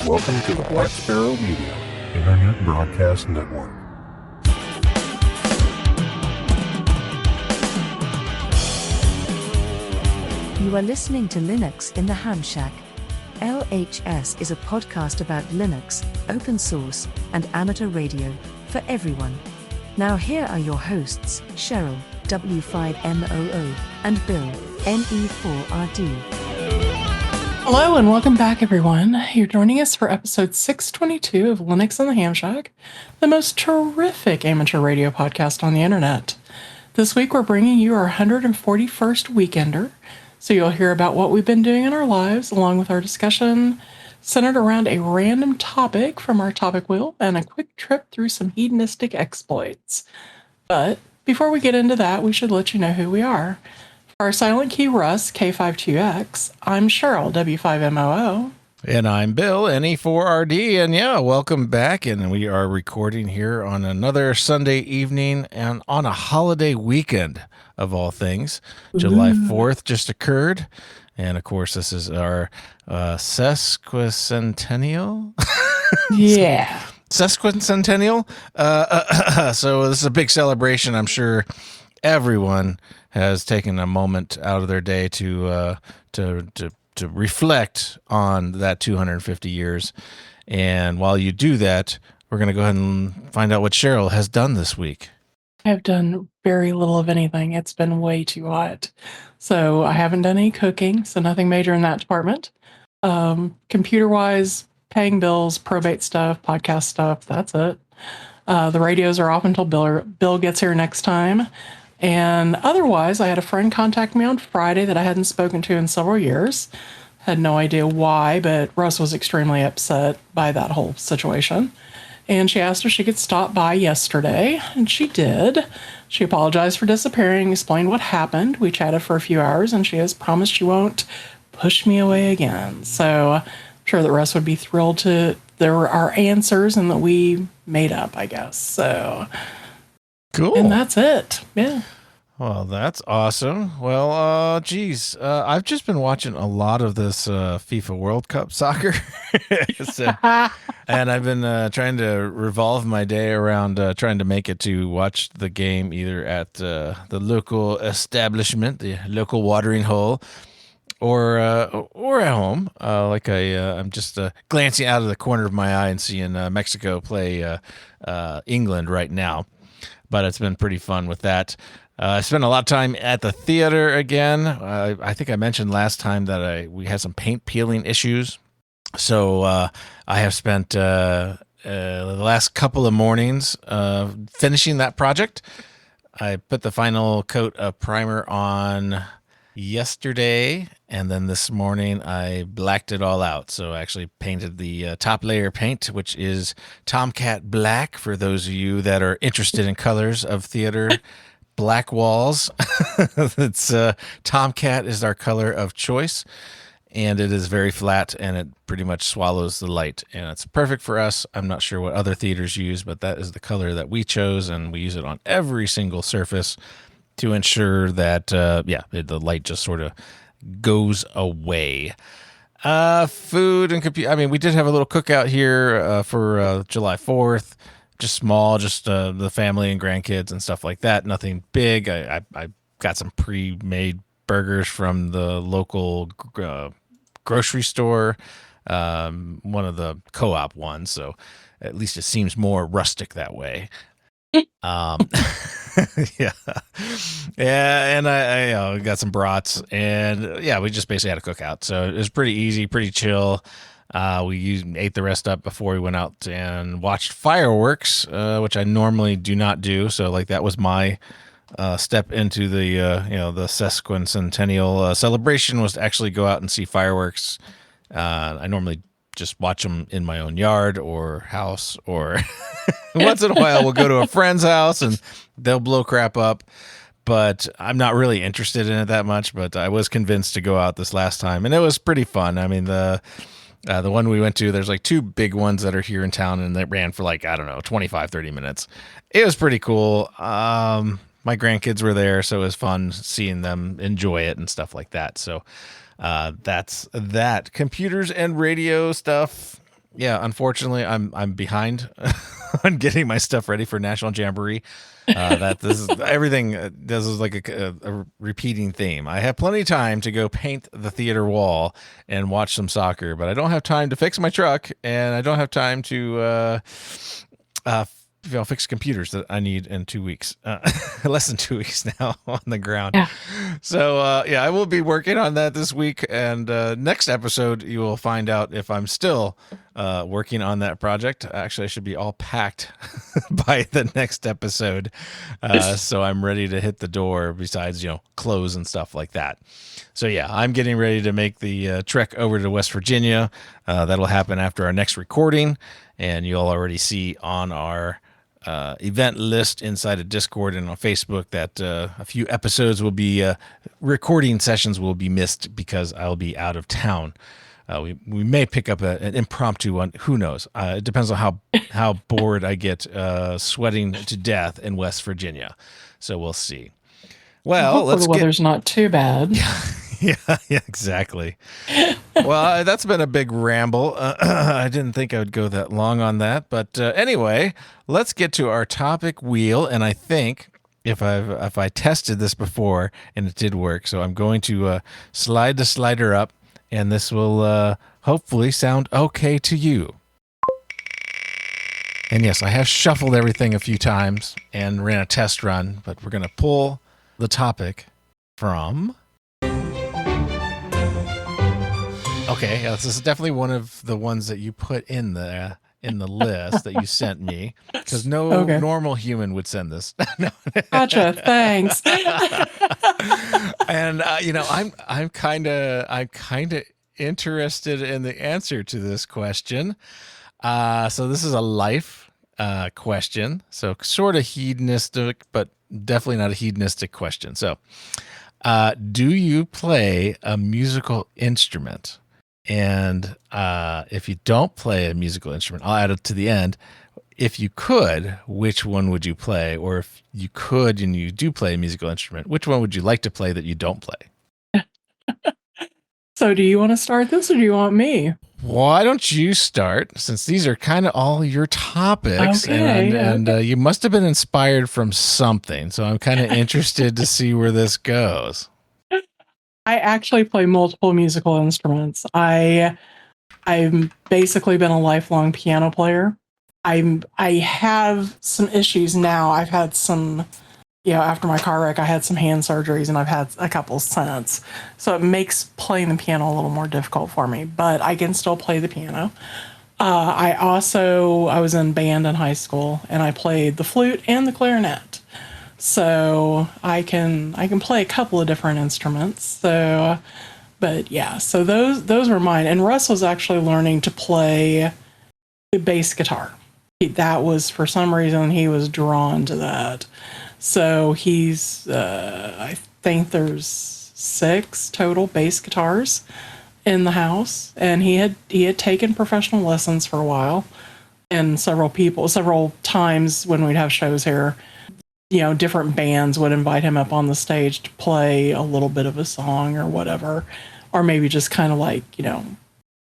Welcome to the Black Sparrow Media Internet Broadcast Network. You are listening to Linux in the Ham Shack. LHS is a podcast about Linux, open source, and amateur radio for everyone. Now here are your hosts, Cheryl, W5MOO, and Bill, NE4RD. Hello and welcome back, everyone. You're joining us for episode 622 of Linux in the Ham Shack, the most terrific amateur radio podcast on the internet. This week we're bringing you our 141st Weekender, so you'll hear about what we've been doing in our lives, along with our discussion centered around a random topic from our topic wheel and a quick trip through some hedonistic exploits. But before we get into that, we should let you know who we are. For our silent key Russ, K52X, I'm Cheryl, W5MOO. And I'm Bill, NE4RD, and yeah, welcome back. And we are recording here on another Sunday evening and on a holiday weekend of all things. July 4th just occurred. And of course, this is our sesquicentennial. Yeah. Sesquicentennial. So this is a big celebration. I'm sure everyone has taken a moment out of their day to reflect on that 250 years. And while you do that, we're going to go ahead and find out what Cheryl has done this week. I've done very little of anything. It's been way too hot. So I haven't done any cooking, so nothing major in that department. Computer-wise, paying bills, probate stuff, podcast stuff, that's it. The radios are off until Bill gets here next time. And otherwise, I had a friend contact me on Friday that I hadn't spoken to in several years. Had no idea why, but Russ was extremely upset by that whole situation. And she asked if she could stop by yesterday, and she did. She apologized for disappearing, explained what happened. We chatted for a few hours, and she has promised she won't push me away again. So I'm sure that Russ would be thrilled to there were our answers and that we made up, I guess. So cool. And that's it. Yeah. Well, that's awesome. Well, I've just been watching a lot of this FIFA World Cup soccer. And I've been trying to revolve my day around trying to make it to watch the game either at the local establishment, the local watering hole, or at home. I'm just glancing out of the corner of my eye and seeing Mexico play England right now. But it's been pretty fun with that. I spent a lot of time at the theater again. I think I mentioned last time that we had some paint peeling issues. So I have spent the last couple of mornings finishing that project. I put the final coat of primer on yesterday, and then this morning I blacked it all out. So I actually painted the top layer paint, which is Tomcat Black, for those of you that are interested in colors of theater. Black walls. It's Tomcat is our color of choice, and it is very flat, and it pretty much swallows the light, and it's perfect for us. I'm not sure what other theaters use, but that is the color that we chose, and we use it on every single surface to ensure that the light just sort of goes away. Food and computer. I mean, we did have a little cookout here for July 4th. Just small, just the family and grandkids and stuff like that. Nothing big. I got some pre-made burgers from the local grocery store, one of the co-op ones. So at least it seems more rustic that way. Yeah, and I got some brats, and yeah, we just basically had a cookout. So it was pretty easy, pretty chill. We ate the rest up before we went out and watched fireworks, which I normally do not do. So like that was my step into the the sesquicentennial celebration, was to actually go out and see fireworks. I normally just watch them in my own yard or house, or once in a while we'll go to a friend's house and they'll blow crap up. But I'm not really interested in it that much. But I was convinced to go out this last time, and it was pretty fun. I mean, the one we went to, there's like two big ones that are here in town, and they ran for 25, 30 minutes. It was pretty cool. My grandkids were there, so it was fun seeing them enjoy it and stuff like that. So that's that. Computers and radio stuff. Yeah, unfortunately, I'm behind on getting my stuff ready for National Jamboree. That this is everything. This is like a repeating theme. I have plenty of time to go paint the theater wall and watch some soccer, but I don't have time to fix my truck, and I don't have time to uh, fix computers that I need in 2 weeks. Less than 2 weeks now on the ground. Yeah. So yeah, I will be working on that this week, and next episode you will find out if I'm still working on that project. Actually, I should be all packed by the next episode, so I'm ready to hit the door. Besides, clothes and stuff like that. So yeah, I'm getting ready to make the trek over to West Virginia. That'll happen after our next recording, and you'll already see on our event list inside of Discord and on Facebook that a few episodes will be recording sessions will be missed because I'll be out of town. We may pick up an impromptu one. Who knows? It depends on how bored I get sweating to death in West Virginia. So we'll see. Well, Hopefully the weather's not too bad. Yeah, exactly. Well, that's been a big ramble. I didn't think I would go that long on that, but anyway, let's get to our topic wheel. And I think if I tested this before and it did work, so I'm going to slide the slider up, and this will hopefully sound okay to you. And yes, I have shuffled everything a few times and ran a test run, but we're going to pull the topic from. Okay, yeah, this is definitely one of the ones that you put in the list that you sent me, because no normal human would send this. No. Gotcha. Thanks. And I'm kind of interested in the answer to this question. So this is a life question, so sort of hedonistic, but definitely not a hedonistic question. So, do you play a musical instrument? And if you don't play a musical instrument, I'll add it to the end. If you could, which one would you play? Or if you could and you do play a musical instrument, which one would you like to play that you don't play? So do you want to start this or do you want me? Why don't you start, since these are kind of all your topics, Okay, and you must have been inspired from something. So I'm kind of interested to see where this goes. I actually play multiple musical instruments. I've basically been a lifelong piano player. I have some issues now. I've had some, after my car wreck, I had some hand surgeries, and I've had a couple since. So it makes playing the piano a little more difficult for me, but I can still play the piano. I was in band in high school, and I played the flute and the clarinet. So I can play a couple of different instruments. So, but yeah, so those were mine. And Russ was actually learning to play the bass guitar. That was, for some reason, he was drawn to that. So he's, I think there's 6 total bass guitars in the house, and he had taken professional lessons for a while, and several times when we'd have shows here, different bands would invite him up on the stage to play a little bit of a song or whatever, or maybe just kind of like,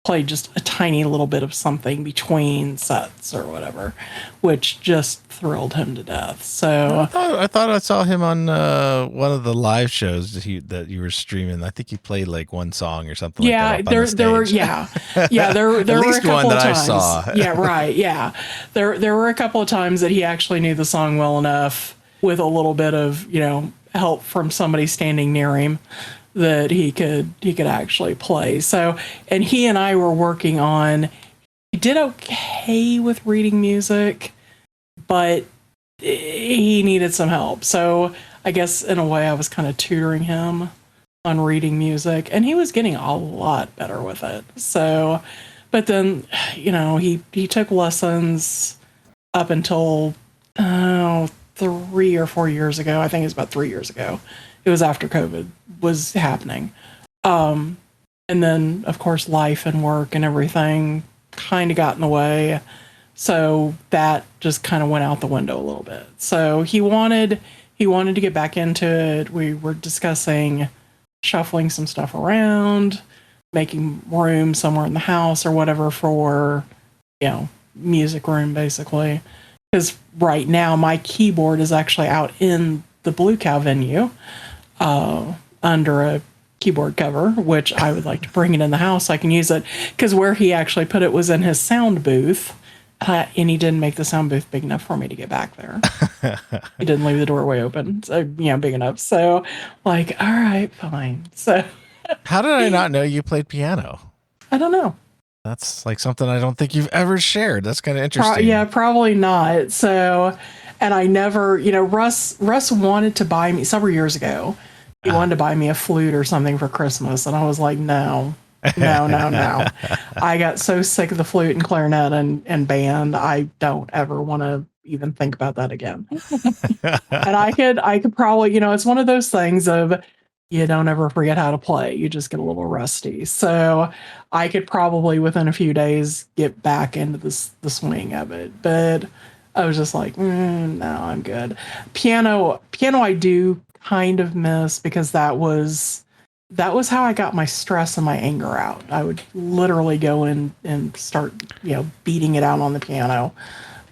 play just a tiny little bit of something between sets or whatever, which just thrilled him to death. So I thought I saw him on one of the live shows that you were streaming. I think he played like one song or something. Yeah, like that there were there were at least a couple one that of times. I saw. Yeah, right. Yeah, there were a couple of times that he actually knew the song well enough, with a little bit of help from somebody standing near him, that he could actually play. So, and he and I were working on. He did okay with reading music, but he needed some help. So I guess in a way I was kind of tutoring him on reading music, and he was getting a lot better with it. So, but then he took lessons up until 3 or 4 years ago. I think it was about 3 years ago. It was after COVID was happening. And then, of course, life and work and everything kind of got in the way. So that just kind of went out the window a little bit. So he wanted to get back into it. We were discussing shuffling some stuff around, making room somewhere in the house or whatever for music room basically. Because right now my keyboard is actually out in the Blue Cow venue under a keyboard cover, which I would like to bring it in the house. I can use it because where he actually put it was in his sound booth. And he didn't make the sound booth big enough for me to get back there. He didn't leave the doorway open, so big enough. So, like, all right, fine. So, how did I not know you played piano? I don't know. That's like something I don't think you've ever shared. That's kind of interesting. Yeah, probably not. So, and I never, Russ wanted to buy me several years ago. He wanted to buy me a flute or something for Christmas, and I was like, no. I got so sick of the flute and clarinet and band. I don't ever want to even think about that again. And I could probably, it's one of those things of you don't ever forget how to play. You just get a little rusty. So I could probably within a few days get back into the swing of it. But I was just like, no, I'm good. Piano I do kind of miss because that was how I got my stress and my anger out. I would literally go in and start, beating it out on the piano.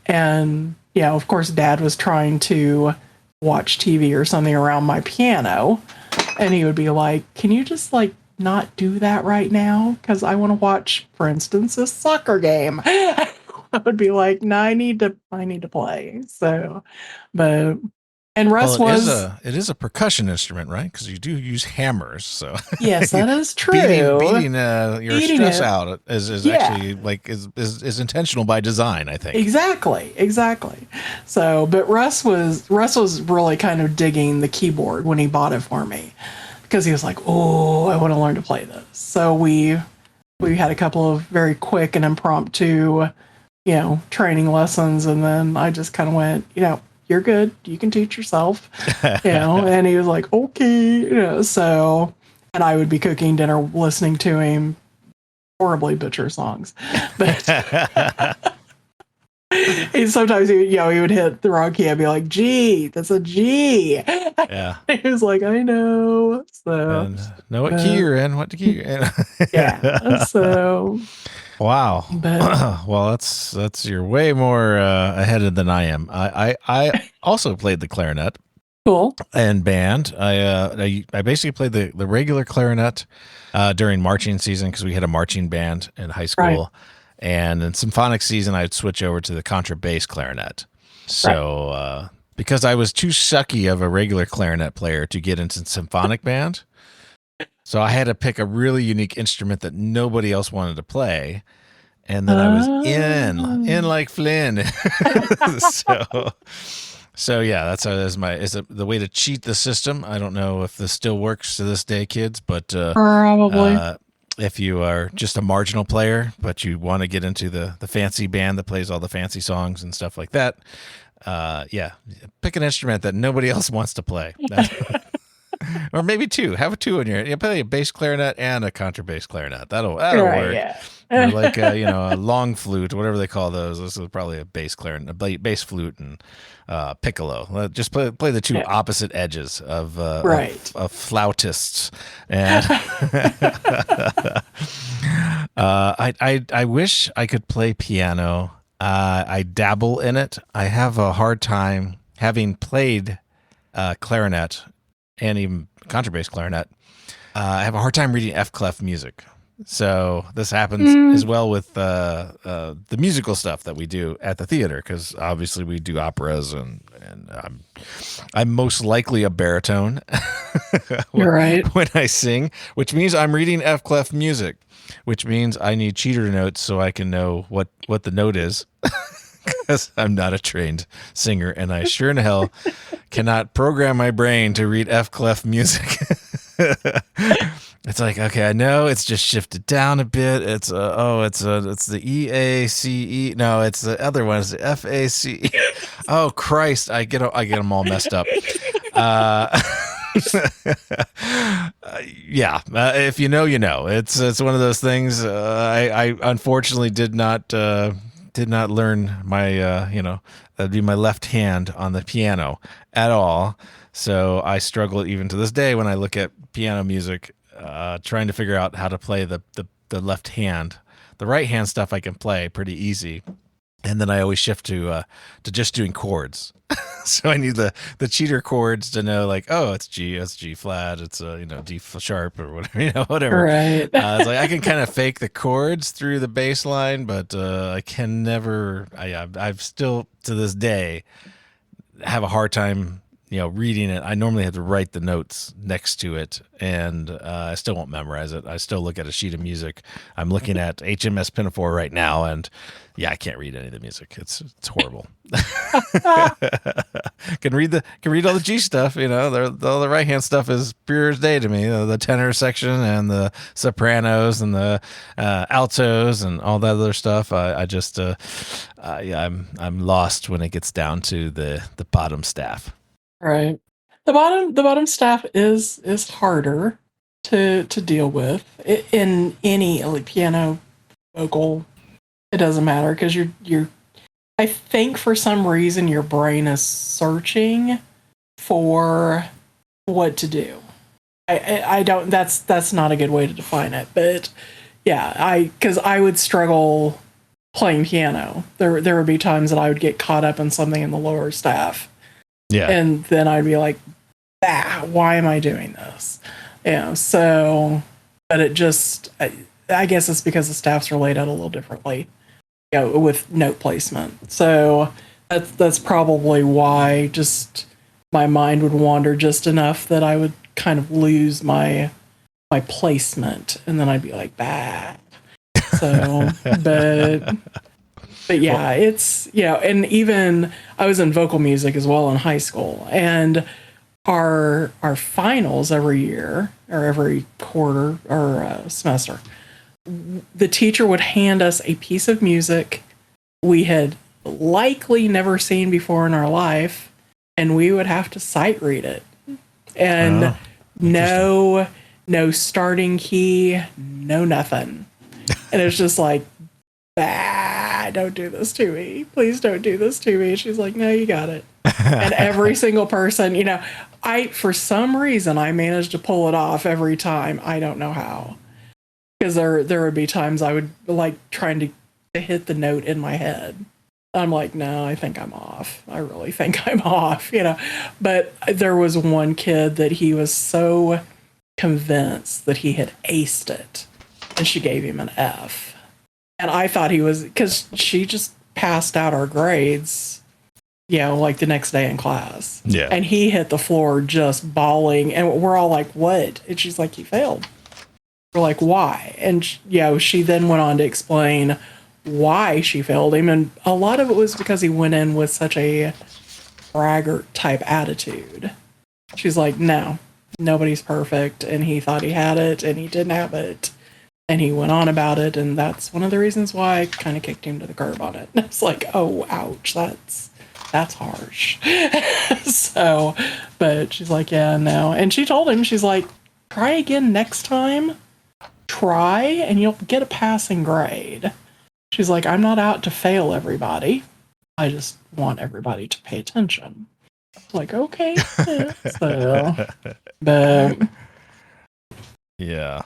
And, of course, Dad was trying to watch TV or something around my piano. And he would be like, can you just, not do that right now? Because I want to watch, for instance, a soccer game. I would be like, no, I need to play. So, but... And Russ it is a percussion instrument, right? Because you do use hammers. So yes, that is true. Beating your stress out is actually is intentional by design, I think. Exactly. So, but Russ was really kind of digging the keyboard when he bought it for me because he was like, "Oh, I want to learn to play this." So we had a couple of very quick and impromptu, training lessons, and then I just kind of went, you're good. You can teach yourself, and he was like, okay, so, and I would be cooking dinner, listening to him horribly butcher songs, but sometimes he would hit the wrong key. I'd be like, G, that's a G. Yeah. He was like, I know. So and know what key you're in, what key you're in. Yeah. So wow. But, well, that's you're way more ahead than I am. I also played the clarinet. Cool. And band. I basically played the regular clarinet during marching season because we had a marching band in high school. Right. And in symphonic season, I'd switch over to the contrabass clarinet. So because I was too sucky of a regular clarinet player to get into symphonic band, so I had to pick a really unique instrument that nobody else wanted to play. And then I was in like Flynn. So yeah, that's the way to cheat the system. I don't know if this still works to this day, kids, but probably. If you are just a marginal player, but you want to get into the fancy band that plays all the fancy songs and stuff like that, pick an instrument that nobody else wants to play. Or maybe two. Have a two in your. Play a bass clarinet and a contrabass clarinet. That'll work. Yeah. Or like a long flute, whatever they call those. This is probably a bass clarinet, a bass flute, and piccolo. Just play the two opposite edges of flautists. And I wish I could play piano. I dabble in it. I have a hard time having played clarinet and even contrabass clarinet. I have a hard time reading F clef music. So this happens as well with the musical stuff that we do at the theater, because obviously we do operas, and I'm most likely a baritone when I sing, which means I'm reading F clef music, which means I need cheater notes so I can know what the note is. Because I'm not a trained singer, and I sure in hell cannot program my brain to read F clef music. It's like, okay, I know it's just shifted down a bit. It's the E A C E. No, it's the other one. It's the F A C E. Oh Christ, I get them all messed up. If you know, you know. It's one of those things. I unfortunately did not learn my that'd be my left hand on the piano at all. So I struggle even to this day when I look at piano music, trying to figure out how to play the left hand right hand stuff I can play pretty easy. And then I always shift to just doing chords. So I need the cheater chords to know, like, oh, it's G flat, it's D sharp or whatever, whatever. Right. It's like I can kind of fake the chords through the bass line, but I can never. I've still to this day have a hard time, reading it. I normally have to write the notes next to it, and I still won't memorize it. I still look at a sheet of music. I'm looking at HMS Pinafore right now, and I can't read any of the music. It's horrible. can read all the G stuff. All the right hand stuff is pure as day to me. The tenor section and the sopranos and the altos and all that other stuff. I'm lost when it gets down to the bottom staff. Right. The bottom staff is harder to deal with in any like piano, vocal. It doesn't matter because you're. I think for some reason your brain is searching for what to do. I don't. That's not a good way to define it, but yeah, because I would struggle playing piano. There would be times that I would get caught up in something in the lower staff. Yeah. And then I'd be like, why am I doing this? So, but it just, I guess it's because the staffs are laid out a little differently, with note placement. So that's probably why just my mind would wander just enough that I would kind of lose my placement. And then I'd be like, So, But yeah, it's, and even I was in vocal music as well in high school, and our finals every year or every quarter or semester, the teacher would hand us a piece of music we had likely never seen before in our life, and we would have to sight read it. And no starting key, no nothing. And it's just like, don't do this to me. Please don't do this to me. She's like, no, you got it. And every single person, for some reason, I managed to pull it off every time. I don't know how. Because there would be times I would like trying to hit the note in my head. I'm like, no, I think I'm off. I really think I'm off, But there was one kid that he was so convinced that he had aced it. And she gave him an F. And I thought he was, because she just passed out our grades, like the next day in class. Yeah. And he hit the floor just bawling. And we're all like, what? And she's like, he failed. We're like, why? And, she then went on to explain why she failed him. And a lot of it was because he went in with such a braggart type attitude. She's like, no, nobody's perfect. And he thought he had it and he didn't have it. And he went on about it, and that's one of the reasons why I kind of kicked him to the curb on it. And it's like, oh, ouch, that's harsh. So, but she's like, yeah, no. And she told him, she's like, try again next time. Try, and you'll get a passing grade. She's like, I'm not out to fail everybody. I just want everybody to pay attention. Like, okay. So, but yeah.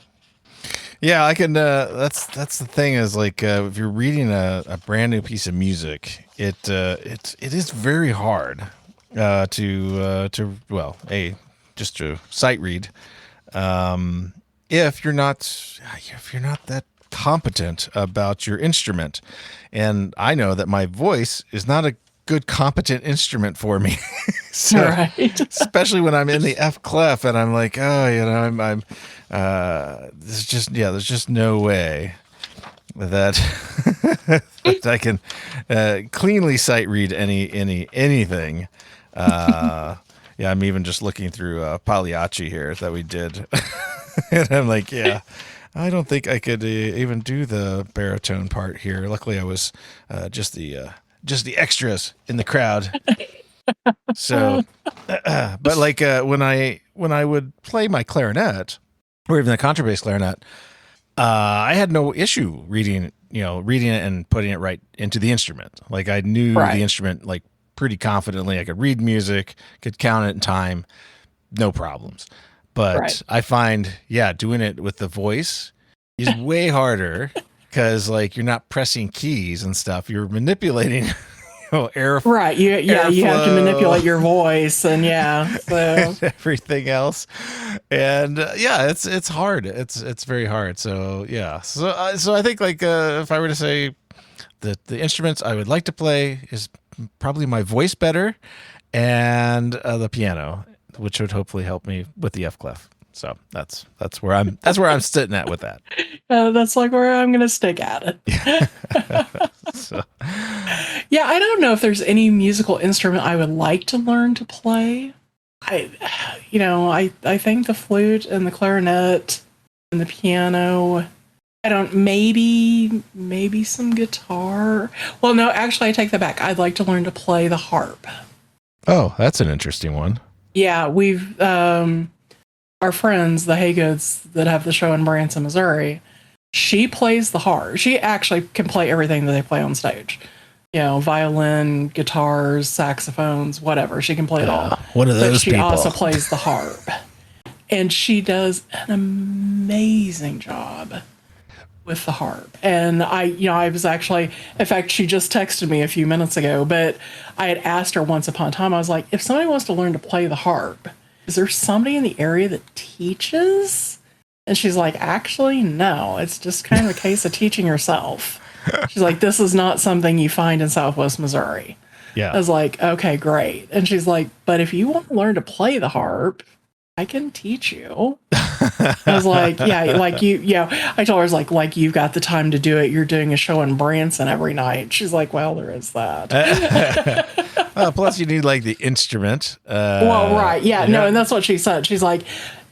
Yeah, I can. That's the thing is like if you're reading a brand new piece of music, it is very hard just to sight read if you're not that competent about your instrument, and I know that my voice is not a good competent instrument for me. So, right. Especially when I'm in the F clef and I'm like, I'm there's just no way that that I can cleanly sight read anything. I'm even just looking through Pagliacci here that we did, and I'm like, I don't think I could even do the baritone part here. Luckily, I was just the extras in the crowd. So, but like when I would play my clarinet or even the contrabass clarinet, I had no issue reading it and putting it right into the instrument. Like I knew the instrument like pretty confidently. I could read music, could count it in time, no problems. But I find, doing it with the voice is way harder because like you're not pressing keys and stuff. You're manipulating air. Right. You have to manipulate your voice and so and everything else. And it's hard. It's very hard. So yeah. So I think like if I were to say the instruments I would like to play is probably my voice better and the piano, which would hopefully help me with the F clef. So that's where I'm sitting at with that. That's like where I'm gonna stick at it. Yeah, I don't know if there's any musical instrument I would like to learn to play. I think the flute and the clarinet and the piano. I don't, maybe some guitar. Well, no, actually I take that back. I'd like to learn to play the harp. Oh, that's an interesting one. Yeah, we've our friends, the Haygoods that have the show in Branson, Missouri, she plays the harp. She actually can play everything that they play on stage. Violin, guitars, saxophones, whatever. She can play it all. One of those people. She also plays the harp. And she does an amazing job with the harp. And I was actually, in fact, she just texted me a few minutes ago, but I had asked her once upon a time, I was like, if somebody wants to learn to play the harp, is there somebody in the area that teaches? And she's like, actually, no, it's just kind of a case of teaching yourself. She's like, this is not something you find in Southwest Missouri. Yeah. I was like, okay, great. And she's like, but if you want to learn to play the harp, I can teach you. I was like, yeah, like I told her, I was like you've got the time to do it. You're doing a show in Branson every night. She's like, well, there is that. Plus you need like the instrument. Well, right. Yeah, no. And that's what she said. She's like,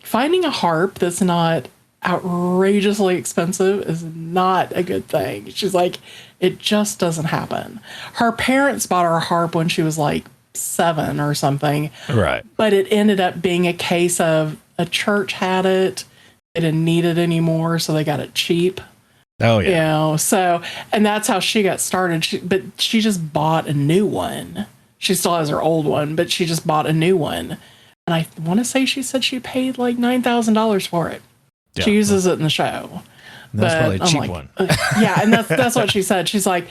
finding a harp that's not outrageously expensive is not a good thing. She's like, it just doesn't happen. Her parents bought her a harp when she was like 7 or something. Right. But it ended up being a case of a church had it. They didn't need it anymore, so they got it cheap. Oh, yeah. So, and that's how she got started. But she just bought a new one. She still has her old one, but she just bought a new one. And I want to say she said she paid like $9,000 for it. Yeah. She uses it in the show. That's probably a cheap one. Yeah, and that's what she said. She's like,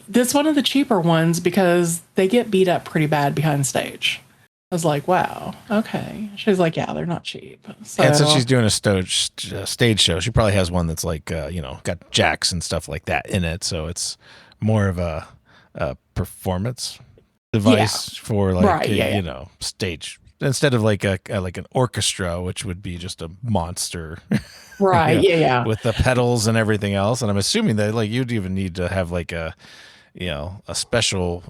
this one of the cheaper ones because they get beat up pretty bad behind stage. I was like, wow, okay. She's like, yeah, they're not cheap. So, and since she's doing a stage show, she probably has one that's like, got jacks and stuff like that in it. So it's more of a performance device for like, stage. Instead of like an orchestra, which would be just a monster, right? Yeah, with the pedals and everything else. And I'm assuming that like you'd even need to have like a special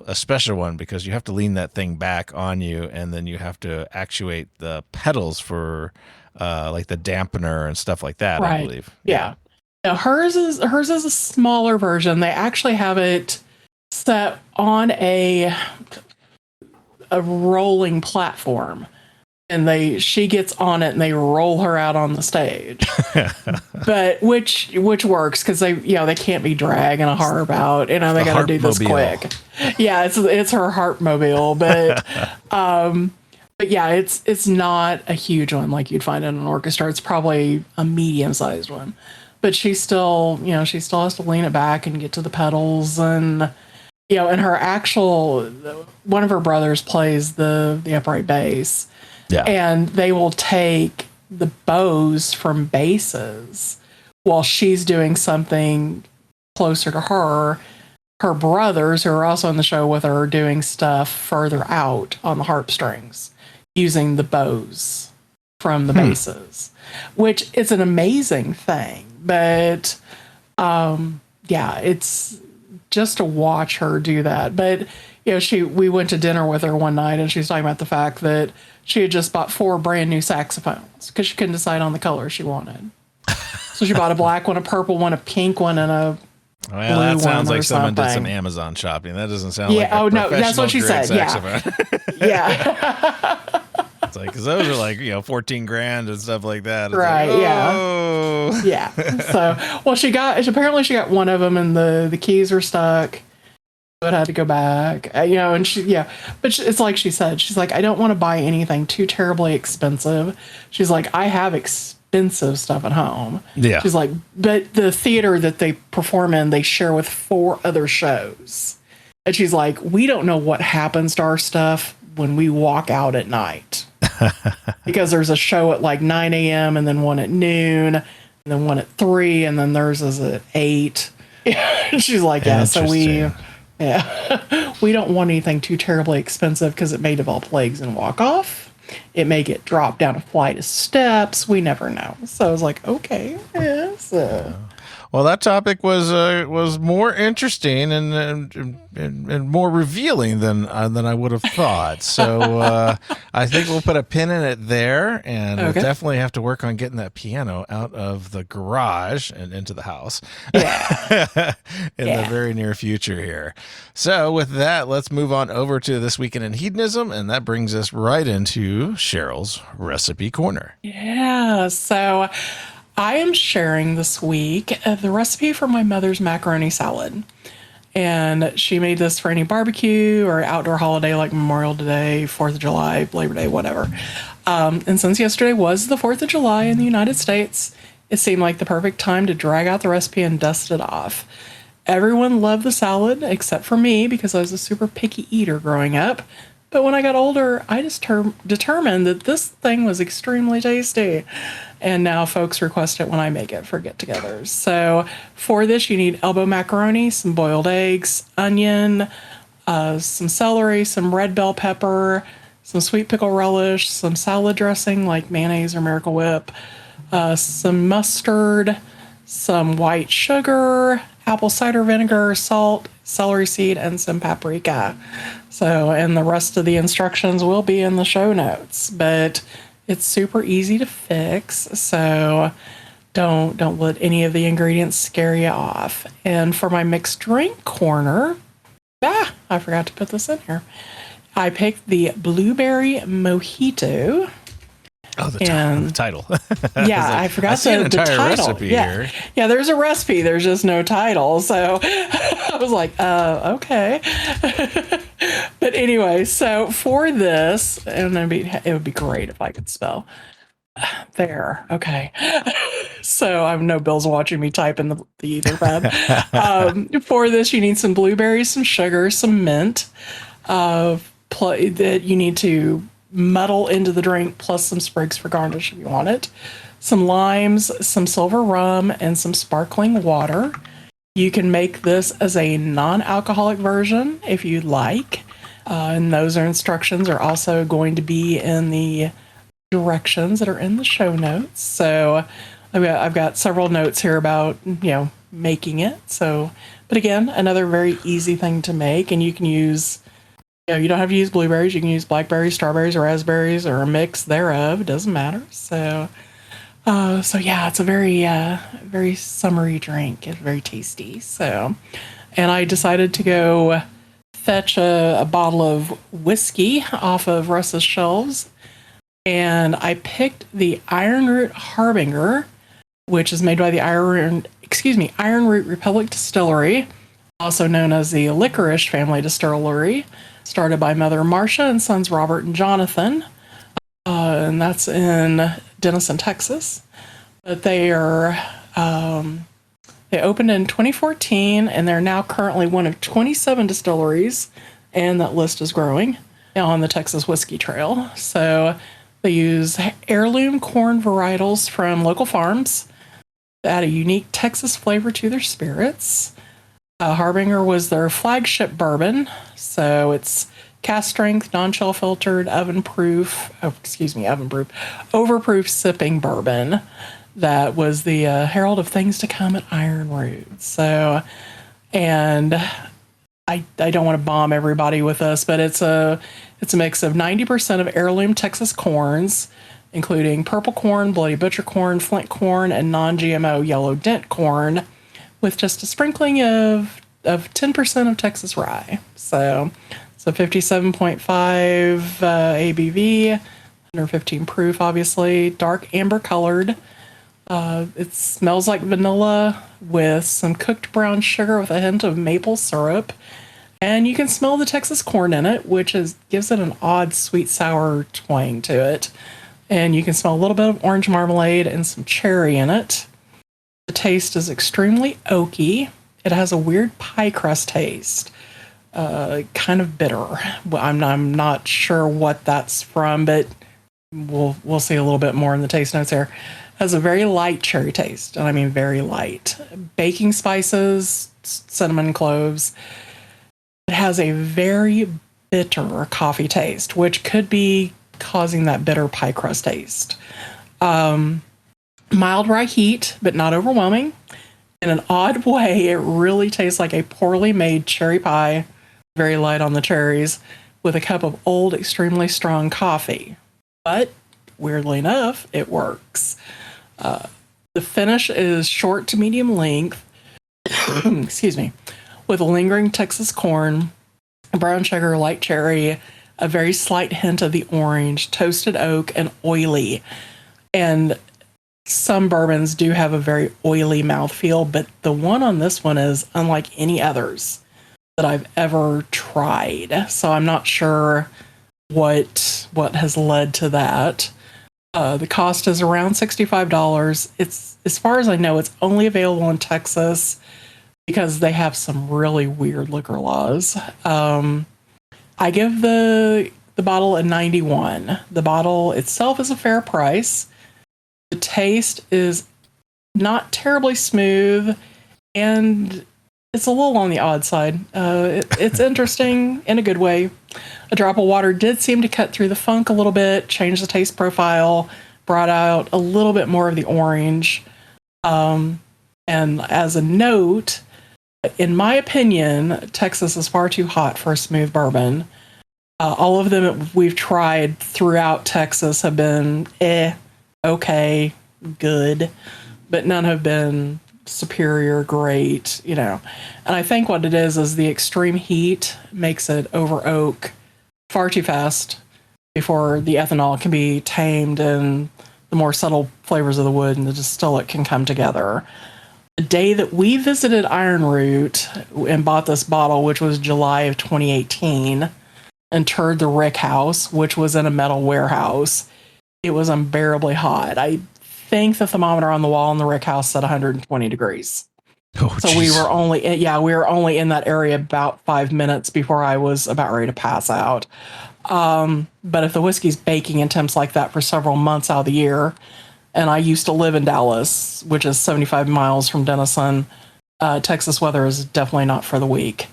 one because you have to lean that thing back on you, and then you have to actuate the pedals for like the dampener and stuff like that. Right. I believe. Yeah. Now hers is a smaller version. They actually have it set on a rolling platform, and she gets on it and they roll her out on the stage. But which works because they can't be dragging a harp out. They got to do this quick. Yeah, it's her harp mobile, but yeah, it's not a huge one like you'd find in an orchestra. It's probably a medium-sized one, but she still has to lean it back and get to the pedals. And and her one of her brothers plays the upright bass. Yeah. And they will take the bows from basses while she's doing something closer to her. Her brothers, who are also on the show with her, are doing stuff further out on the harp strings using the bows from the basses, which is an amazing thing. But it's just to watch her do that. But we went to dinner with her one night, and she was talking about the fact that she had just bought 4 brand new saxophones because she couldn't decide on the color she wanted. So she bought a black one, a purple one, a pink one, and a blue one. Well, that sounds like someone something. did some Amazon shopping. That doesn't sound like oh no, that's what she said. Saxophone. Yeah. It's like, because those are like, $14,000 and stuff like that. It's right. Like, oh. Yeah. So, well, apparently she got one of them and the keys were stuck. So it had to go back, and but it's like she said, she's like, I don't want to buy anything too terribly expensive. She's like, I have expensive stuff at home. Yeah. She's like, but the theater that they perform in, they share with 4 other shows. And she's like, we don't know what happens to our stuff when we walk out at night. Because there's a show at like 9 a.m. and then one at noon and then one at 3 and then theirs is at 8. She's like, yeah, so we don't want anything too terribly expensive because it may develop legs and walk off. It may get dropped down a flight of steps. We never know. So I was like, okay, yeah, so. Well, that topic was more interesting and more revealing than I would have thought. So I think we'll put a pin in it there, and we'll definitely have to work on getting that piano out of the garage and into the house in the very near future here. So with that, let's move on over to This Weekend in Hedonism, and that brings us right into Cheryl's Recipe Corner. Yeah, so I am sharing this week the recipe for my mother's macaroni salad. And she made this for any barbecue or outdoor holiday like Memorial Day, 4th of July, Labor Day, whatever. And since yesterday was the 4th of July in the United States, it seemed like the perfect time to drag out the recipe and dust it off. Everyone loved the salad except for me because I was a super picky eater growing up. But when I got older, I just determined that this thing was extremely tasty. And now folks request it when I make it for get-togethers. So for this, you need elbow macaroni, some boiled eggs, onion, some celery, some red bell pepper, some sweet pickle relish, some salad dressing like mayonnaise or Miracle Whip, some mustard, some white sugar, apple cider vinegar, salt, celery seed, and some paprika. So, and the rest of the instructions will be in the show notes, but it's super easy to fix. So don't let any of the ingredients scare you off. And for my mixed drink corner, I forgot to put this in here. I picked the blueberry mojito. Oh, the title. Yeah, I forgot the title. Recipe here. Yeah, there's a recipe. There's just no title. So I was like, okay. But anyway, so for this, and it would be great if I could spell. There. Okay. So I have no Bill's watching me type in the Etherpad. For this, you need some blueberries, some sugar, some mint that you need to muddle into the drink, plus some sprigs for garnish if you want it, some limes, some silver rum, and some sparkling water. You can make this as a non-alcoholic version if you'd like, and those instructions are also going to be in the directions that are in the show notes. So I've got several notes here about making it. So, but again, another very easy thing to make, and you can use. You don't have to use blueberries. You can use blackberries, strawberries, or raspberries, or a mix thereof. It doesn't matter. So yeah, it's a very summery drink. It's very tasty. So, and I decided to go fetch a bottle of whiskey off of Russ's shelves, and I picked the Iron Root Harbinger, which is made by the Iron Root Republic Distillery, also known as the Licorice Family Distillery. Started by Mother Marcia and sons Robert and Jonathan, and that's in Denison, Texas. But they opened in 2014, and they're now currently one of 27 distilleries, and that list is growing on the Texas Whiskey Trail. So they use heirloom corn varietals from local farms to add a unique Texas flavor to their spirits. Harbinger was their flagship bourbon, so it's cast strength, non-chill filtered, overproof sipping bourbon that was the herald of things to come at Iron Root. So, and I don't want to bomb everybody with this, but it's a mix of 90% of heirloom Texas corns, including purple corn, bloody butcher corn, flint corn, and non-GMO yellow dent corn, with just a sprinkling of 10% of Texas rye. So it's a 57.5 ABV, 115 proof, obviously, dark amber colored. It smells like vanilla with some cooked brown sugar with a hint of maple syrup. And you can smell the Texas corn in it, which gives it an odd sweet sour twang to it. and you can smell a little bit of orange marmalade and some cherry in it. The taste is extremely oaky. It has a weird pie crust taste, kind of bitter. Well, I'm not sure what that's from, but we'll see a little bit more in the taste notes here. It has a very light cherry taste, and I mean very light. Baking spices, cinnamon, cloves. It has a very bitter coffee taste, which could be causing that bitter pie crust taste. Mild rye heat, but not overwhelming. In an odd way, it really tastes like a poorly made cherry pie, very light on the cherries, with a cup of old, extremely strong coffee. But weirdly enough, it works. The finish is short to medium length, excuse me, with a lingering Texas corn, brown sugar, light cherry, a very slight hint of the orange, toasted oak, and oily. And some bourbons do have a very oily mouthfeel, but the one on this one is unlike any others that I've ever tried. So I'm not sure what has led to that. The cost is around $65. It's, as far as I know, it's only available in Texas because they have some really weird liquor laws. I give the bottle a 91. The bottle itself is a fair price. The taste is not terribly smooth, and it's a little on the odd side. It's interesting in a good way. A drop of water did seem to cut through the funk a little bit, change the taste profile, brought out a little bit more of the orange. And as a note, in my opinion, Texas is far too hot for a smooth bourbon. All of them we've tried throughout Texas have been okay, good, but none have been superior, great, you know. And I think what it is the extreme heat makes it over oak far too fast before the ethanol can be tamed and the more subtle flavors of the wood and the distillate can come together. The day that we visited Iron Root and bought this bottle, which was July of 2018, and toured the Rick House, which was in a metal warehouse, it was unbearably hot. I think the thermometer on the wall in the Rick House said 120 degrees. Oh, so we were only in that area about 5 minutes before I was about ready to pass out. But if the whiskey's baking in temps like that for several months out of the year, and I used to live in Dallas, which is 75 miles from Denison, Texas weather is definitely not for the weak.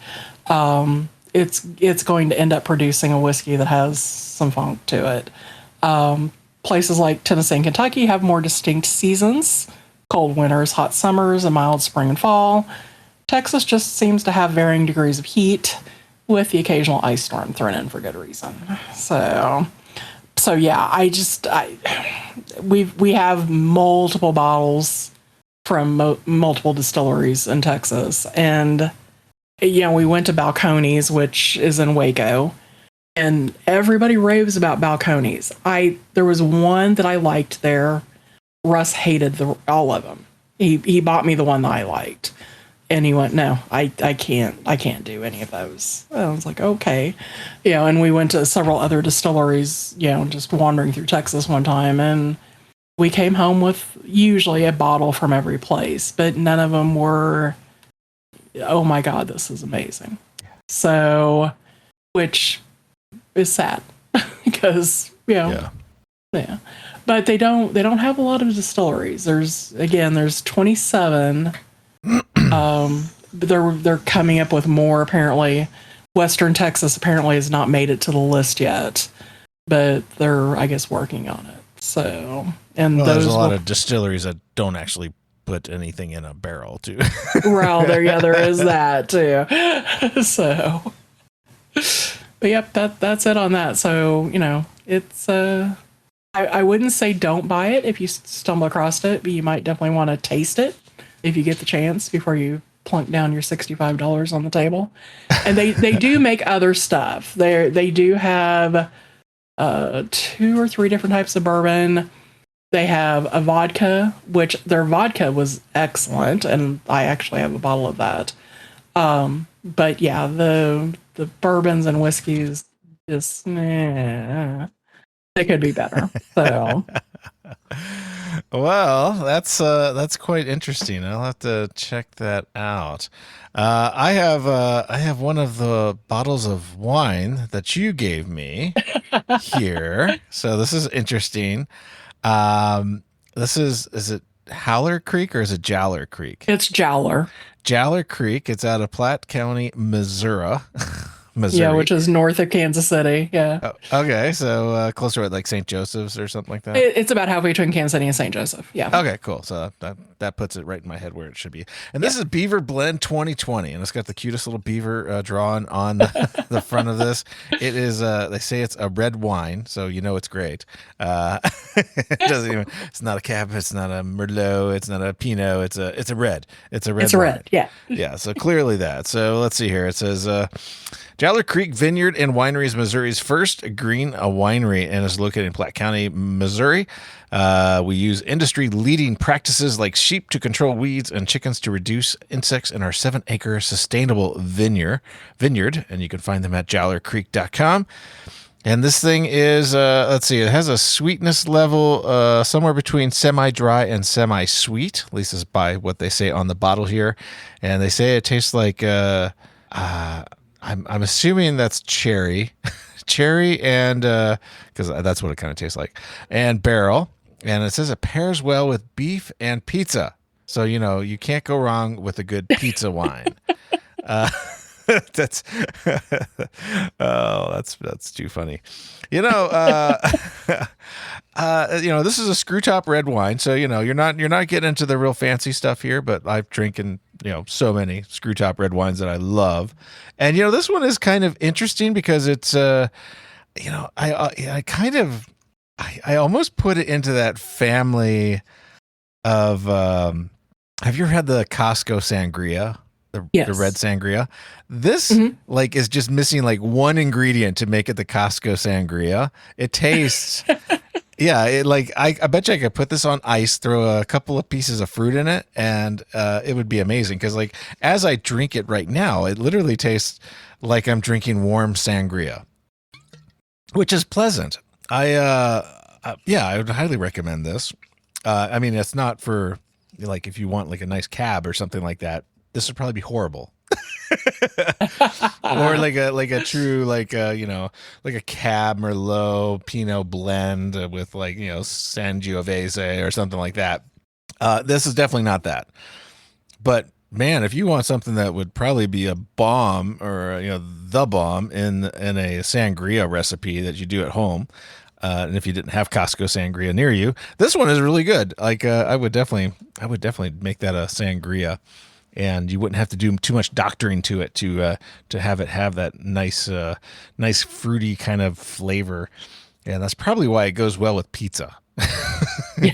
It's going to end up producing a whiskey that has some funk to it. Places like Tennessee and Kentucky have more distinct seasons, cold winters, hot summers, a mild spring and fall. Texas just seems to have varying degrees of heat with the occasional ice storm thrown in for good reason. So yeah, we have multiple bottles from multiple distilleries in Texas. And, you know, we went to Balcones, which is in Waco. And everybody raves about Balcones. There was one that I liked there. Russ hated all of them. He bought me the one that I liked, and he went, "No, I can't do any of those." And I was like, "Okay," you know. And we went to several other distilleries, you know, just wandering through Texas one time, and we came home with usually a bottle from every place, but none of them were, "Oh my God, this is amazing." So, which is sad because, you know, yeah. But they don't have a lot of distilleries. There's 27. But they're coming up with more apparently. Western Texas apparently has not made it to the list yet, but they're, I guess, working on it. So, and there's a lot of distilleries that don't actually put anything in a barrel too. Well, there is that too. So, but yep, that's it on that. So, you know, it's I wouldn't say don't buy it if you stumble across it, but you might definitely want to taste it if you get the chance before you plunk down your $65 on the table. And they do make other stuff. They do have 2 or 3 different types of bourbon. They have a vodka, which their vodka was excellent, and I actually have a bottle of that. But yeah, the bourbons and whiskeys just They could be better. So Well, that's quite interesting. I'll have to check that out. I have one of the bottles of wine that you gave me here, so this is interesting. This is it Howler Creek or is it Jowler Creek? it's Jowler. Jowler Creek. It's out of Platte County, Missouri. Yeah, which is north of Kansas City. Yeah. Oh, okay, so closer at like St. Joseph's or something like that. It's about halfway between Kansas City and St. Joseph. Yeah. Okay, cool. So that puts it right in my head where it should be. And this is Beaver Blend 2020, and it's got the cutest little beaver drawn on the front of this. It is. They say it's a red wine, so you know it's great. It doesn't even. It's not a Cab. It's not a Merlot. It's not a Pinot. It's a red. It's a red. It's a wine. red. Yeah. Yeah. So clearly that. So let's see here. It says. Jowler Creek Vineyard and Winery is Missouri's first green winery and is located in Platte County, Missouri. We use industry-leading practices like sheep to control weeds and chickens to reduce insects in our 7-acre sustainable vineyard. And you can find them at jowlercreek.com. And this thing is, let's see, it has a sweetness level somewhere between semi-dry and semi-sweet. At least is by what they say on the bottle here. And they say it tastes like... I'm assuming that's cherry, and because that's what it kind of tastes like, and barrel, and it says it pairs well with beef and pizza. So you can't go wrong with a good pizza wine. That's that's too funny. This is a screw top red wine, so you're not getting into the real fancy stuff here. But I've drinking so many screw top red wines that I love, and this one is kind of interesting because it's I almost put it into that family of have you ever had the Costco sangria? Yes. The red sangria. This is just missing like one ingredient to make it the Costco sangria. It tastes yeah, I bet you I could put this on ice, throw a couple of pieces of fruit in it, and it would be amazing because as I drink it right now, it literally tastes like I'm drinking warm sangria, which is pleasant. I would highly recommend this. I mean, it's not for if you want a nice cab or something like that. This would probably be horrible. Or like a true a Cab Merlot Pinot blend with Sangiovese or something like that. This is definitely not that. But man, if you want something that would probably be a bomb or the bomb in a sangria recipe that you do at home, and if you didn't have Costco sangria near you, this one is really good. I would definitely make that a sangria. And you wouldn't have to do too much doctoring to it to have it have that nice fruity kind of flavor. And that's probably why it goes well with pizza. It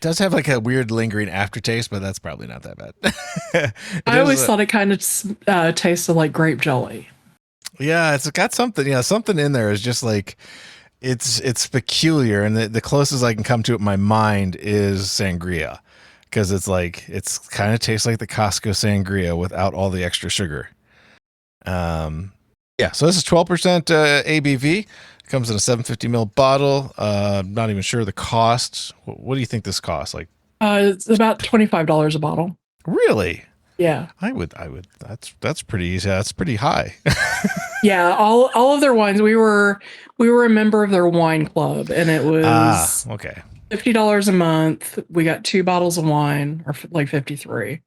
does have a weird lingering aftertaste, but that's probably not that bad. I always thought it kind of tasted like grape jelly. Yeah, it's got something. Yeah, something in there is just it's peculiar, and the closest I can come to it in my mind is sangria. Because it's kind of tastes like the Costco sangria without all the extra sugar. So this is 12% ABV. Comes in a 750 ml bottle. Not even sure the cost. What do you think this costs? It's about $25 a bottle. Really? Yeah. I would. That's pretty easy. That's pretty high. Yeah. All of their wines. We were a member of their wine club, and it was okay. $50 a month. We got 2 bottles of wine, or 53.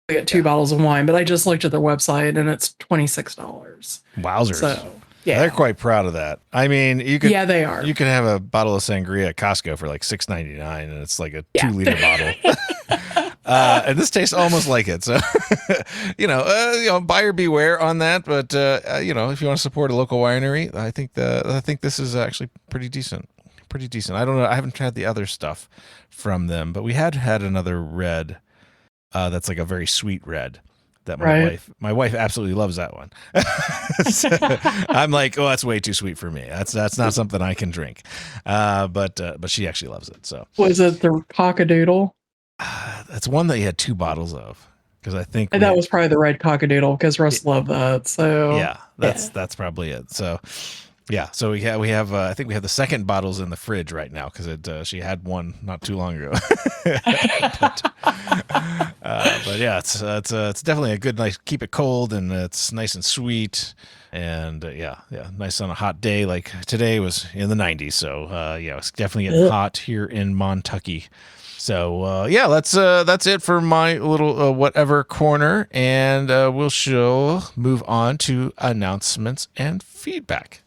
We got 2 bottles of wine, but I just looked at their website and it's $26. Wowzers. So yeah, they're quite proud of that. I mean, you could. Yeah, they are. You can have a bottle of sangria at Costco for $6.99, and it's like a 2-liter bottle. And this tastes almost like it. So, buyer beware on that. But if you want to support a local winery, I think this is actually pretty decent. I don't know. I haven't tried the other stuff from them, but we had another red that's a very sweet red that my wife absolutely loves that one. So I'm like, oh, that's way too sweet for me. That's not something I can drink. But she actually loves it. So was it the cockadoodle? That's one that you had 2 bottles of, because I think that was probably the red cockadoodle because Russ loved that. So yeah, that's probably it. So. Yeah, so we have I think we have the second bottles in the fridge right now because she had one not too long ago. But yeah, it's definitely a good nice keep it cold and it's nice and sweet and yeah, nice on a hot day like today was in the 90s. So yeah, it's definitely getting hot here in Montucky. So yeah, that's it for my little whatever corner, and we'll move on to announcements and feedback.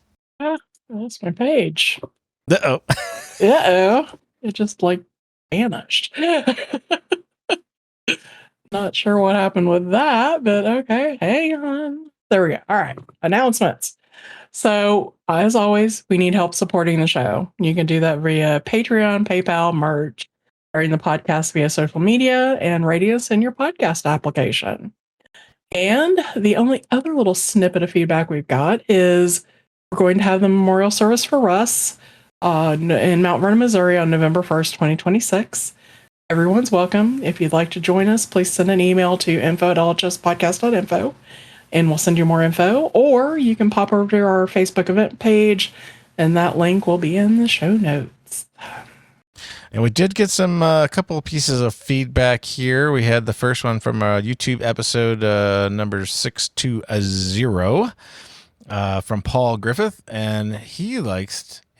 That's my page. Uh-oh. Uh-oh. It just like vanished. Not sure what happened with that, but okay. Hang on. There we go. All right. Announcements. So, as always, we need help supporting the show. You can do that via Patreon, PayPal, merch, sharing the podcast via social media, and rate us in your podcast application. And the only other little snippet of feedback we've got is we're going to have the memorial service for Russ in Mount Vernon, Missouri on November 1st, 2026. Everyone's welcome. If you'd like to join us, please send an email to info@lhspodcast.info and we'll send you more info. Or you can pop over to our Facebook event page and that link will be in the show notes. And we did get some a couple of pieces of feedback here. We had the first one from our YouTube episode number 620 from Paul Griffith, and he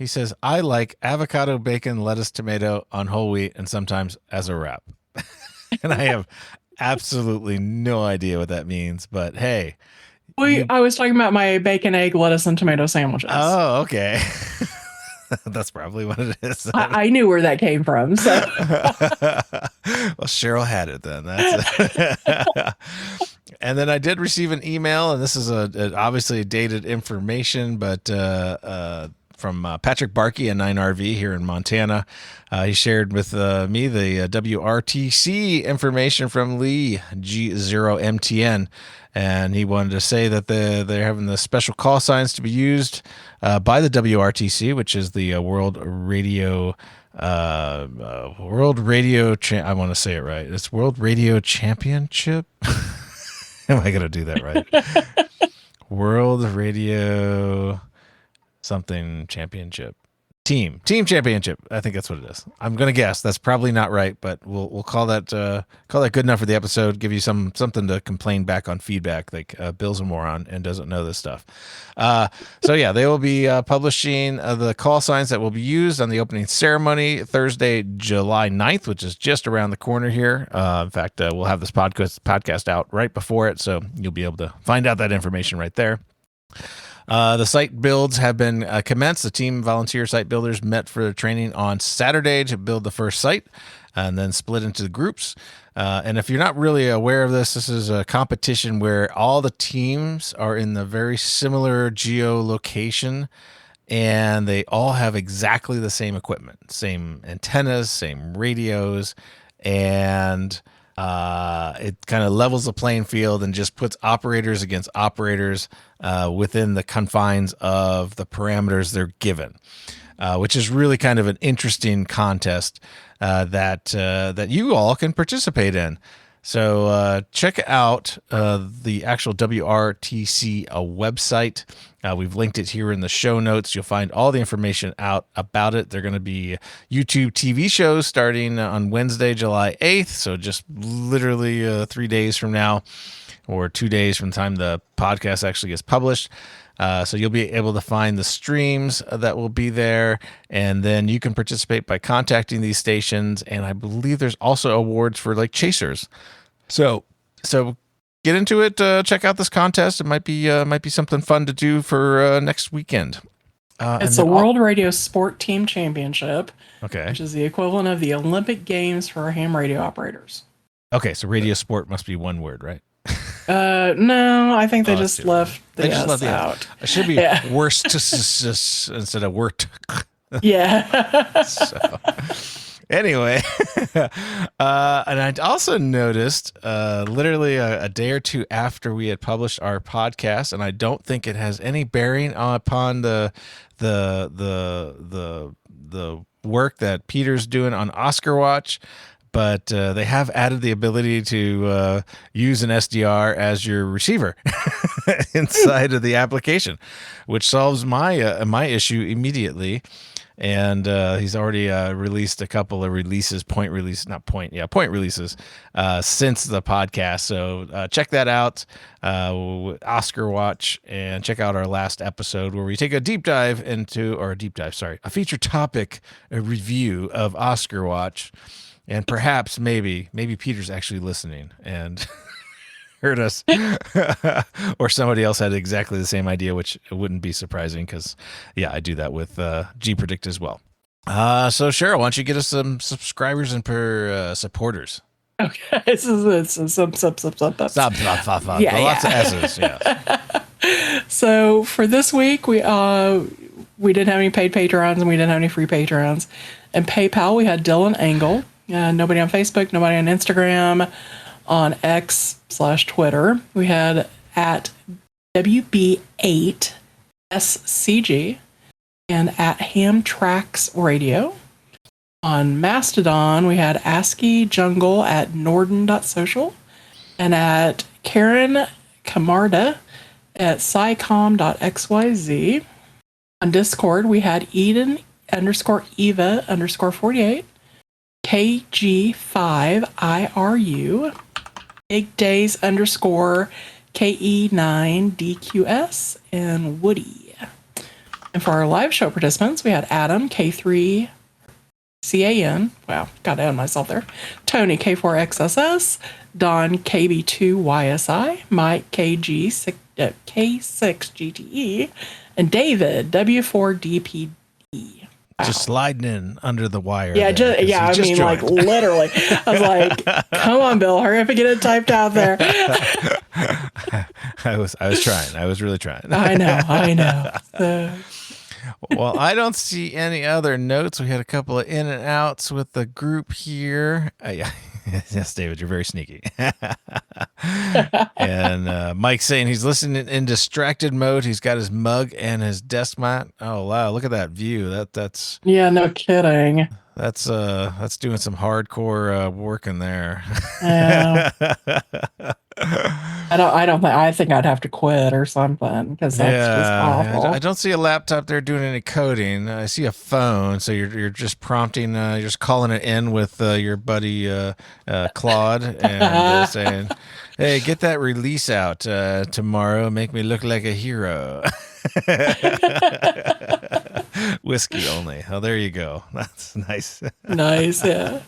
says, I like avocado, bacon, lettuce, tomato on whole wheat, and sometimes as a wrap. And I have absolutely no idea what that means, but hey. I was talking about my bacon, egg, lettuce, and tomato sandwiches. Oh, okay. That's probably what it is. I knew where that came from. So. Well, Cheryl had it then. That's And then I did receive an email, and this is obviously dated information, but from Patrick Barkey at 9RV here in Montana. He shared with me the WRTC information from Lee G0MTN. And he wanted to say that they're having the special call signs to be used by the WRTC, which is the World Radio. I want to say it right. It's World Radio Championship. Am I going to do that right? World Radio something championship. Team championship. I think that's what it is. I'm gonna guess. That's probably not right, but we'll call that good enough for the episode. Give you something to complain back on feedback. Like Bill's a moron and doesn't know this stuff. So yeah, they will be publishing the call signs that will be used on the opening ceremony Thursday, July 9th, which is just around the corner here. In fact, we'll have this podcast out right before it, so you'll be able to find out that information right there. The site builds have been commenced. The team volunteer site builders met for training on Saturday to build the first site and then split into groups. And if you're not really aware of this is a competition where all the teams are in the very similar geolocation and they all have exactly the same equipment, same antennas, same radios, and it kind of levels the playing field and just puts operators against operators within the confines of the parameters they're given, which is really kind of an interesting contest that you all can participate in. So check out the actual WRTC website. We've linked it here in the show notes. You'll find all the information out about it. They're going to be YouTube TV shows starting on Wednesday, July 8th. So just literally 3 days from now or 2 days from the time the podcast actually gets published. So you'll be able to find the streams that will be there, and then you can participate by contacting these stations. And I believe there's also awards for like chasers. So get into it. Check out this contest. It might be something fun to do for next weekend. It's the World Radio Sport Team Championship, okay, which is the equivalent of the Olympic Games for ham radio operators. Okay, so radio sport must be one word, right? No, I think they just left the S out. It should be worst instead of worked. Yeah. So, anyway, and I also noticed literally a day or two after we had published our podcast, and I don't think it has any bearing upon the work that Peter's doing on Oscar Watch. but they have added the ability to use an SDR as your receiver inside of the application, which solves my issue immediately. And he's already released a couple of releases, point releases since the podcast. So check that out, Oscar Watch, and check out our last episode where we take a feature topic review of Oscar Watch. And perhaps maybe Peter's actually listening and heard us, or somebody else had exactly the same idea, which wouldn't be surprising because, I do that with G-Predict as well. So Cheryl, why don't you get us some subscribers and supporters? Okay, this is some. Lots of S's. Yeah. So for this week, we didn't have any paid patrons and we didn't have any free patrons. And PayPal, we had Dylan Angle. Nobody on Facebook, nobody on Instagram. On X/Twitter, we had at WB8SCG and at Hamtrax Radio. On Mastodon, we had ASCII Jungle at Norden.social and at Karen Camarda at SciComm.xyz. On Discord, we had Eden_Eva_48, KG5IRU, Big Days _KE9DQS, and Woody. And for our live show participants, we had Adam, K3CAN, wow, got to add myself there, Tony, K4XSS, Don, KB2YSI, Mike, K6GTE, and David, W4DPE. Just sliding in under the wire. Yeah, like literally. I was like, "Come on, Bill, hurry up and get it typed out there." I was trying. I was really trying. I know. Well, I don't see any other notes. We had a couple of in and outs with the group here. Yes, David, you're very sneaky. And Mike's saying he's listening in distracted mode. He's got his mug and his desk mat. Oh wow, look at that view. That's yeah, no kidding. That's doing some hardcore work in there. Yeah. I think I'd have to quit or something because that's just awful. I don't see a laptop there doing any coding. I see a phone, so you're just prompting, you're just calling it in with your buddy Claude and saying, "Hey, get that release out tomorrow. Make me look like a hero." Whiskey only. Oh, there you go. That's nice. Nice, yeah.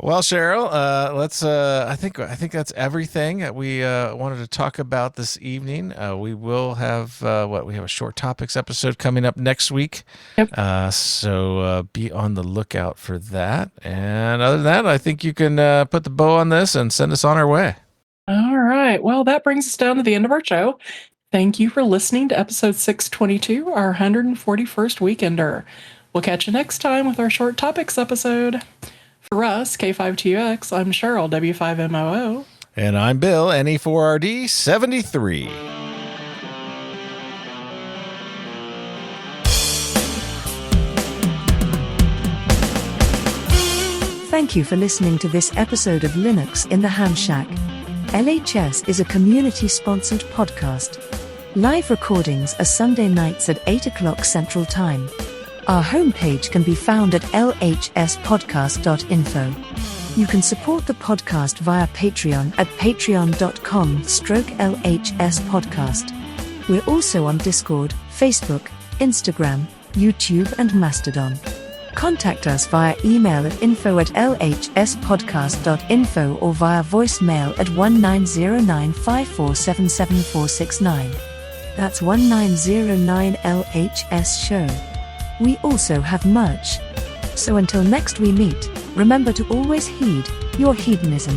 Well, Cheryl, let's. I think that's everything that we wanted to talk about this evening. We will have we have a short topics episode coming up next week. Yep. So be on the lookout for that. And other than that, I think you can put the bow on this and send us on our way. All right. Well, that brings us down to the end of our show. Thank you for listening to episode 622, our 141st Weekender. We'll catch you next time with our short topics episode. For us, K5TUX, I'm Cheryl, W5MOO. And I'm Bill, NE4RD73. Thank you for listening to this episode of Linux in the Ham Shack. LHS is a community-sponsored podcast. Live recordings are Sunday nights at 8 o'clock Central Time. Our homepage can be found at lhspodcast.info. You can support the podcast via Patreon at patreon.com/LHS podcast. We're also on Discord, Facebook, Instagram, YouTube, and Mastodon. Contact us via email at info@lhspodcast.info or via voicemail at 190954777469. That's 1909 LHS show. We also have merch. So until next we meet, remember to always heed your hedonism.